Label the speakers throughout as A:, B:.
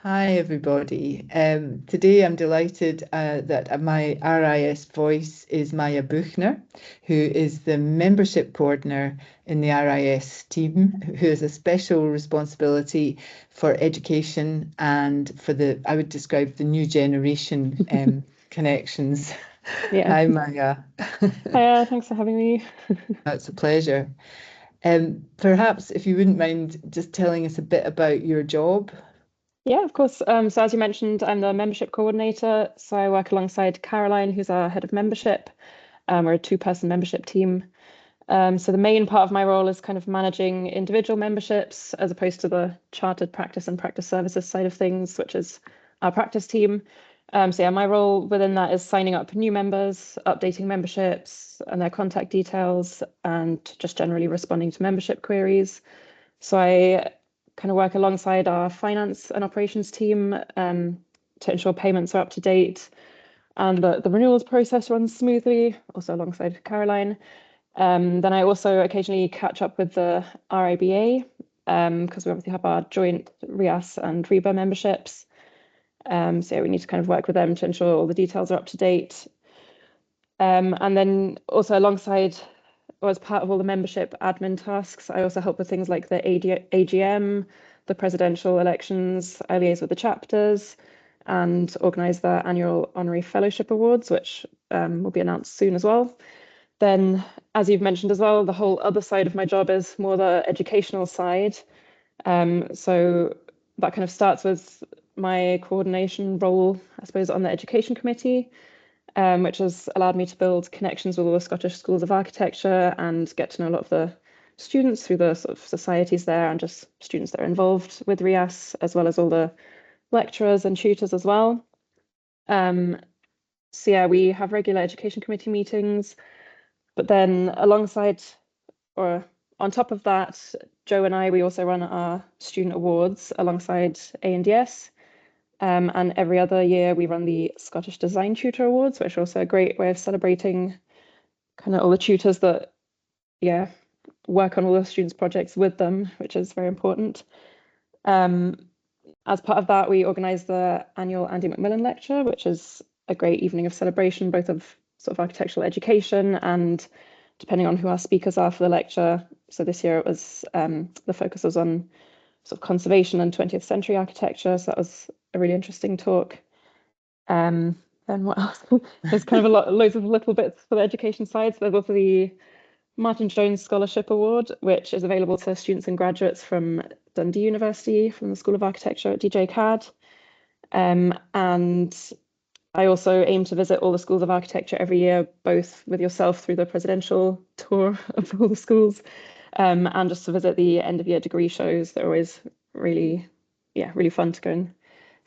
A: Hi, everybody. Today I'm delighted that my RIS voice is Maya Büchner, who is the membership coordinator in the RIS team, who has a special responsibility for education and for I would describe the new generation connections.
B: Yeah.
A: Hi, Maya.
B: Hiya, thanks for having me.
A: That's a pleasure. Perhaps if you wouldn't mind just telling us a bit about your job.
B: Yeah, of course. So as you mentioned, I'm the membership coordinator. So I work alongside Caroline, who's our head of membership. We're a two-person membership team. So the main part of my role is kind of managing individual memberships as opposed to the chartered practice and practice services side of things, which is our practice team. So yeah, my role within that is signing up new members, updating memberships and their contact details, and just generally responding to membership queries. So I kind of work alongside our finance and operations team to ensure payments are up to date and the renewals process runs smoothly, also alongside Caroline. Then I also occasionally catch up with the RIBA because we obviously have our joint RIAS and RIBA memberships. So yeah, we need to kind of work with them to ensure all the details are up to date. And then also alongside, or as part of all the membership admin tasks, I also help with things like the AGM, the presidential elections. I liaise with the chapters and organise the annual honorary fellowship awards, which will be announced soon as well. Then, as you've mentioned as well, the whole other side of my job is more the educational side. So that kind of starts with my coordination role, I suppose, on the education committee, which has allowed me to build connections with all the Scottish schools of architecture and get to know a lot of the students through the sort of societies there and just students that are involved with RIAS, as well as all the lecturers and tutors as well. So yeah, we have regular education committee meetings, but then alongside or on top of that, Joe and we also run our student awards alongside ANDS. And every other year we run the Scottish Design Tutor Awards, which are also a great way of celebrating kind of all the tutors that, yeah, work on all the students' projects with them, which is very important. As part of that, we organise the annual Andy Macmillan Lecture, which is a great evening of celebration, both of sort of architectural education and depending on who our speakers are for the lecture. So this year it was, the focus was on sort of conservation and 20th century architecture. So that was a really interesting talk. Then what else? There's kind of loads of little bits for the education side. So there's also the Martin Jones Scholarship Award, which is available to students and graduates from Dundee University, from the School of Architecture at DJCAD. And I also aim to visit all the schools of architecture every year, both with yourself through the presidential tour of all the schools, and just to visit the end of year degree shows. They're always really fun to go and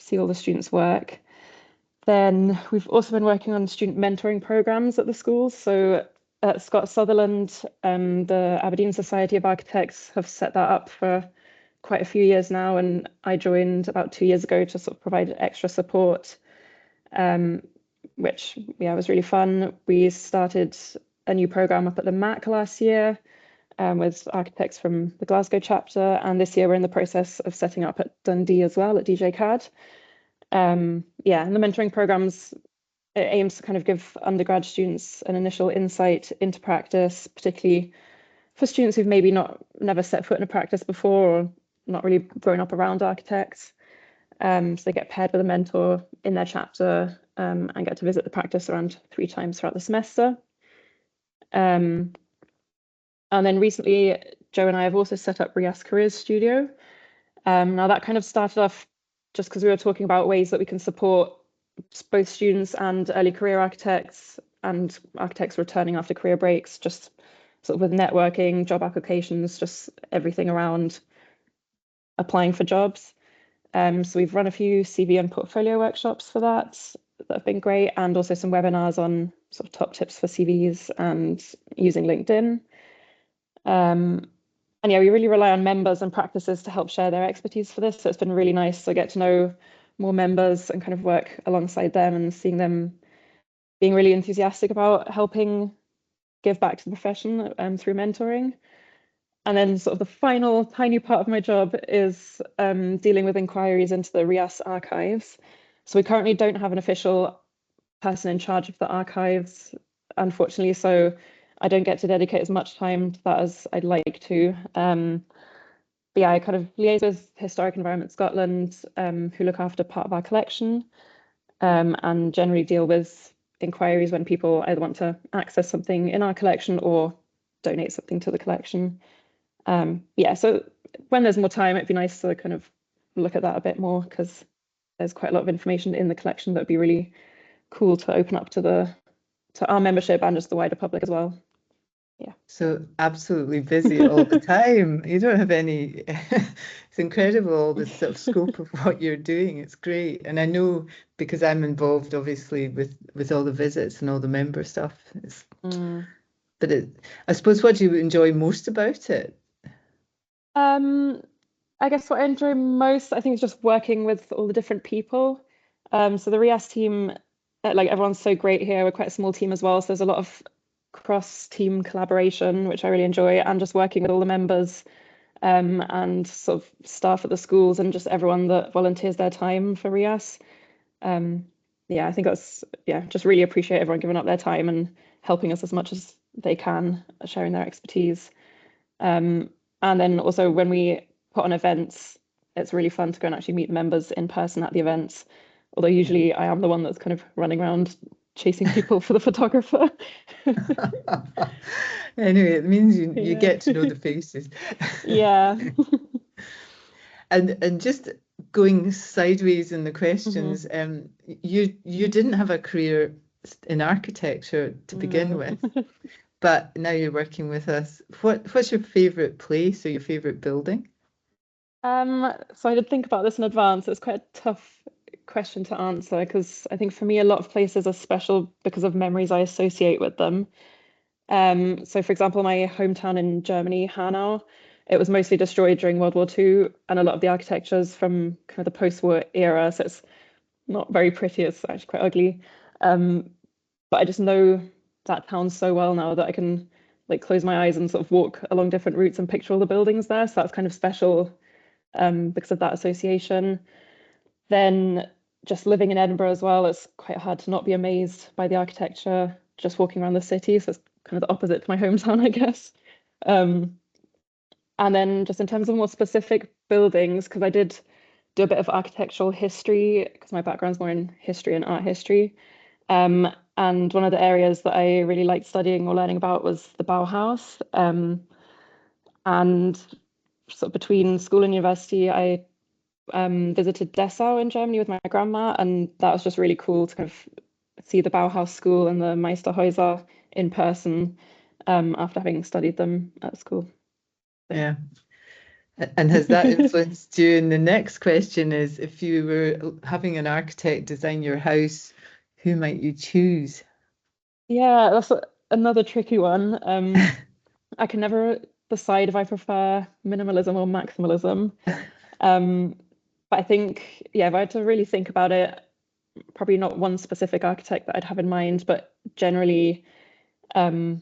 B: see all the students' work. Then we've also been working on student mentoring programs at the schools. So at Scott Sutherland, the Aberdeen Society of Architects have set that up for quite a few years now, and I joined about 2 years ago to sort of provide extra support, which was really fun. We started a new program up at the MAC last year with architects from the Glasgow chapter, and this year we're in the process of setting up at Dundee as well at DJCAD. And the mentoring programs, it aims to kind of give undergrad students an initial insight into practice, particularly for students who've maybe never set foot in a practice before or not really grown up around architects. So they get paired with a mentor in their chapter and get to visit the practice around 3 times throughout the semester. And then recently, Joe and I have also set up RIAS Careers Studio. Now that kind of started off just because we were talking about ways that we can support both students and early career architects and architects returning after career breaks, just sort of with networking, job applications, just everything around applying for jobs. So we've run a few CV and portfolio workshops for that have been great, and also some webinars on sort of top tips for CVs and using LinkedIn. And we really rely on members and practices to help share their expertise for this. So it's been really nice to get to know more members and kind of work alongside them and seeing them being really enthusiastic about helping give back to the profession through mentoring. And then sort of the final tiny part of my job is dealing with inquiries into the RIAS archives. So we currently don't have an official person in charge of the archives, unfortunately, so I don't get to dedicate as much time to that as I'd like to. But yeah, I kind of liaise with Historic Environment Scotland, who look after part of our collection, and generally deal with inquiries when people either want to access something in our collection or donate something to the collection. Yeah, so when there's more time, it'd be nice to kind of look at that a bit more, because there's quite a lot of information in the collection that would be really cool to open up to our membership and just the wider public as well. Yeah.
A: So absolutely busy all the time. You don't have any, it's incredible, all the sort of scope of what you're doing. It's great. And I know, because I'm involved obviously with all the visits and all the member stuff. But I suppose, what do you enjoy most about it?
B: I guess what I enjoy most, I think, is just working with all the different people. So the RIAS team, like, everyone's so great here. We're quite a small team as well, so there's a lot of cross-team collaboration, which I really enjoy, and just working with all the members, and sort of staff at the schools, and just everyone that volunteers their time for RIAS. Yeah, I think just really appreciate everyone giving up their time and helping us as much as they can, sharing their expertise. And then also, when we put on events, it's really fun to go and actually meet the members in person at the events. Although usually I am the one that's kind of running around chasing people for the photographer.
A: Anyway, it means you get to know the faces.
B: Yeah.
A: And just going sideways in the questions, you didn't have a career in architecture to begin with, but now you're working with us. What's your favorite place or your favorite building?
B: So I did think about this in advance. It's quite a tough question to answer, because I think for me, a lot of places are special because of memories I associate with them. So for example, my hometown in Germany, Hanau, it was mostly destroyed during World War II, and a lot of the architecture is from kind of the post-war era, so it's not very pretty. It's actually quite ugly. But I just know that town so well now that I can, like, close my eyes and sort of walk along different routes and picture all the buildings there. So that's kind of special, because of that association. Then just living in Edinburgh as well, it's quite hard to not be amazed by the architecture just walking around the city. So it's kind of the opposite to my hometown, I guess. And then just in terms of more specific buildings, because I did do a bit of architectural history, because my background's more in history and art history. And one of the areas that I really liked studying or learning about was the Bauhaus. And sort of between school and university, I visited Dessau in Germany with my grandma, and that was just really cool to kind of see the Bauhaus school and the Meisterhäuser in person, after having studied them at school.
A: Yeah. And has that influenced you? And the next question is, if you were having an architect design your house, who might you choose?
B: Yeah, that's another tricky one. I can never decide if I prefer minimalism or maximalism. But I think, yeah, if I had to really think about it, probably not one specific architect that I'd have in mind, but generally, yeah,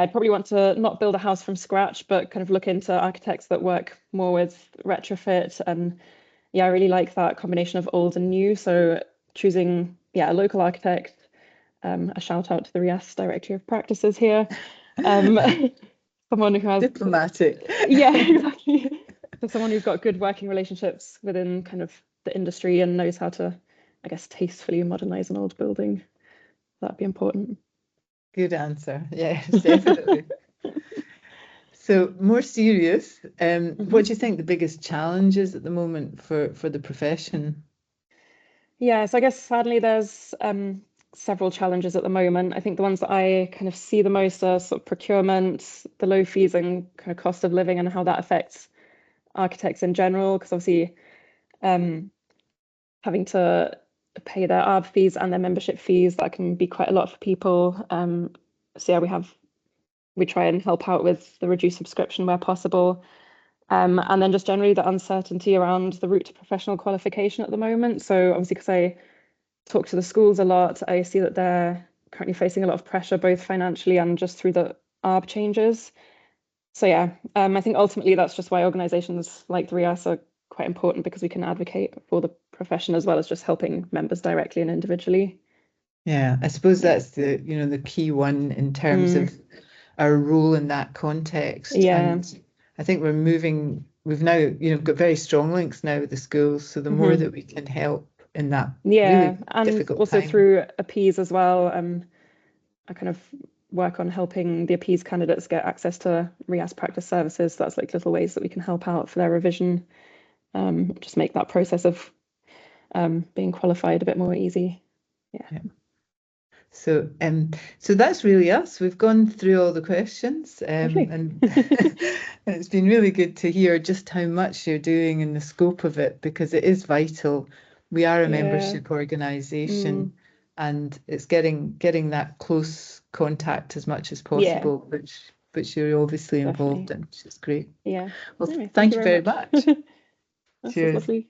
B: I'd probably want to not build a house from scratch, but kind of look into architects that work more with retrofit. And yeah, I really like that combination of old and new. So choosing, yeah, a local architect, a shout out to the RIAS Directory of Practices here. Someone who has
A: diplomatic.
B: Yeah, exactly. So someone who's got good working relationships within kind of the industry and knows how to, I guess, tastefully modernize an old building. That'd be important.
A: Good answer. Yes, definitely. So, more serious, what do you think the biggest challenge is at the moment for the profession?
B: Yeah, so I guess sadly there's several challenges at the moment. I think the ones that I kind of see the most are sort of procurement, the low fees, and kind of cost of living, and how that affects architects in general. Because obviously, having to pay their ARB fees and their membership fees, that can be quite a lot for people. So yeah, we try and help out with the reduced subscription where possible. And then just generally the uncertainty around the route to professional qualification at the moment. So obviously, because I talk to the schools a lot, I see that they're currently facing a lot of pressure, both financially and just through the ARB changes. So yeah, I think ultimately that's just why organisations like the RIAS are quite important, because we can advocate for the profession as well as just helping members directly and individually.
A: Yeah, I suppose that's the key one in terms of our role in that context.
B: Yeah.
A: And I think we've now, got very strong links now with the schools. So the more that we can help in that really
B: and
A: difficult
B: also
A: time.
B: through appease as well. I kind of work on helping the appease candidates get access to RIAS practice services. So that's like little ways that we can help out for their revision. Just make that process of being qualified a bit more easy. Yeah.
A: So that's really us. We've gone through all the questions,
B: Lovely.
A: and it's been really good to hear just how much you're doing and the scope of it, because it is vital. We are a membership organisation, and it's getting that close contact as much as possible, which you're obviously involved in, which is great.
B: Yeah.
A: Well,
B: Anyway,
A: thank you very much.
B: This was
A: Cheers.
B: lovely.